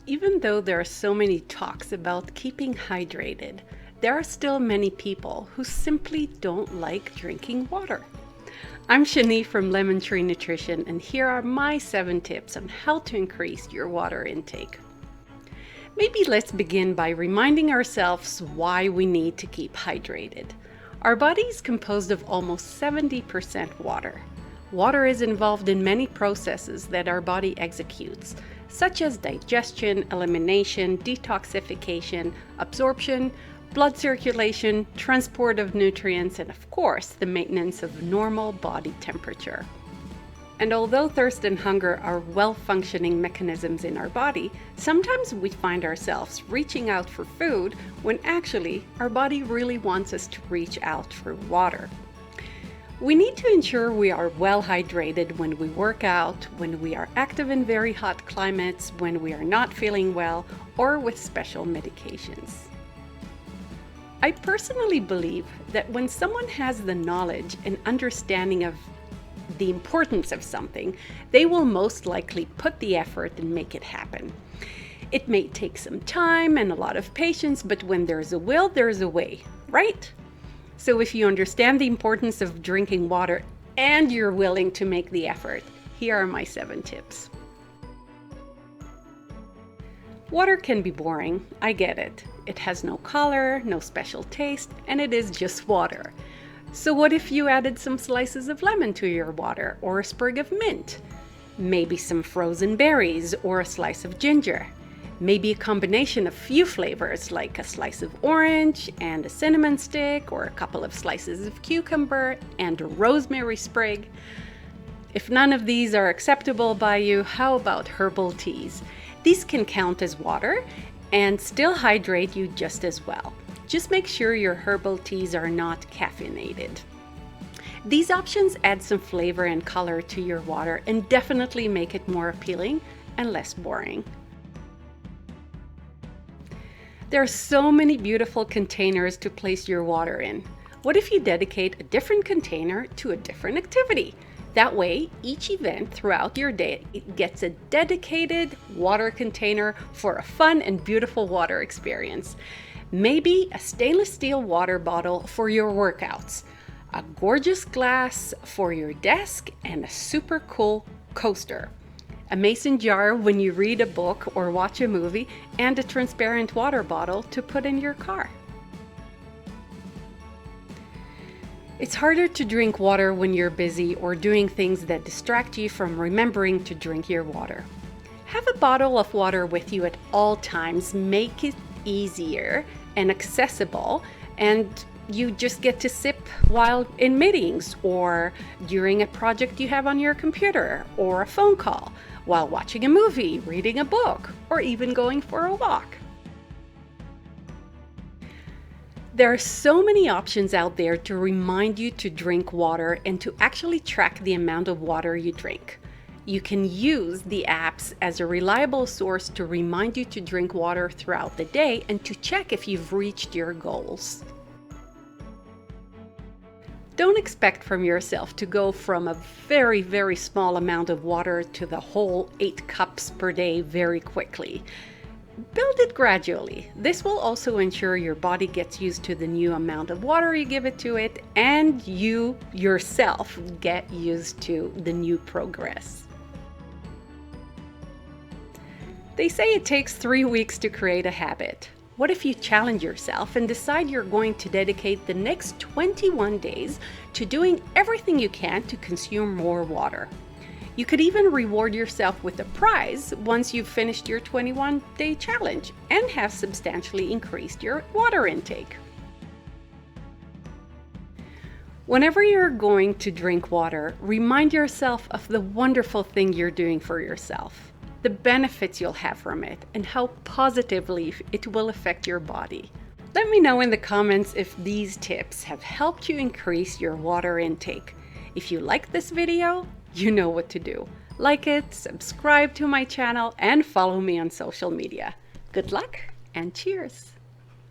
Even though there are so many talks about keeping hydrated, there are still many people who simply don't like drinking water. I'm Shani from Lemon Tree Nutrition, and here are my 7 tips on how to increase your water intake. Maybe let's begin by reminding ourselves why we need to keep hydrated. Our body is composed of almost 70% water. Water is involved in many processes that our body executes, such as digestion, elimination, detoxification, absorption, blood circulation, transport of nutrients, and of course, the maintenance of normal body temperature. And although thirst and hunger are well-functioning mechanisms in our body, sometimes we find ourselves reaching out for food when actually our body really wants us to reach out for water. We need to ensure we are well hydrated when we work out, when we are active in very hot climates, when we are not feeling well, or with special medications. I personally believe that when someone has the knowledge and understanding of the importance of something, they will most likely put the effort and make it happen. It may take some time and a lot of patience, but when there's a will, there's a way, right? So if you understand the importance of drinking water and you're willing to make the effort, here are my 7 tips. Water can be boring, I get it. It has no color, no special taste, and it is just water. So what if you added some slices of lemon to your water, or a sprig of mint? Maybe some frozen berries, or a slice of ginger. Maybe a combination of few flavors like a slice of orange and a cinnamon stick, or a couple of slices of cucumber and a rosemary sprig. If none of these are acceptable by you, how about herbal teas? These can count as water and still hydrate you just as well. Just make sure your herbal teas are not caffeinated. These options add some flavor and color to your water and definitely make it more appealing and less boring. There are so many beautiful containers to place your water in. What if you dedicate a different container to a different activity? That way, each event throughout your day gets a dedicated water container for a fun and beautiful water experience. Maybe a stainless steel water bottle for your workouts, a gorgeous glass for your desk, and a super cool coaster. A mason jar when you read a book or watch a movie, and a transparent water bottle to put in your car. It's harder to drink water when you're busy or doing things that distract you from remembering to drink your water. Have a bottle of water with you at all times. Make it easier and accessible, and you just get to sip while in meetings or during a project you have on your computer or a phone call, while watching a movie, reading a book, or even going for a walk. There are so many options out there to remind you to drink water and to actually track the amount of water you drink. You can use the apps as a reliable source to remind you to drink water throughout the day and to check if you've reached your goals. Don't expect from yourself to go from a very, very small amount of water to the whole 8 cups per day very quickly. Build it gradually. This will also ensure your body gets used to the new amount of water you give it to it, and you yourself get used to the new progress. They say it takes 3 weeks to create a habit. What if you challenge yourself and decide you're going to dedicate the next 21 days to doing everything you can to consume more water? You could even reward yourself with a prize once you've finished your 21-day challenge and have substantially increased your water intake. Whenever you're going to drink water, remind yourself of the wonderful thing you're doing for yourself, the benefits you'll have from it, and how positively it will affect your body. Let me know in the comments if these tips have helped you increase your water intake. If you like this video, you know what to do. Like it, subscribe to my channel, and follow me on social media. Good luck and cheers!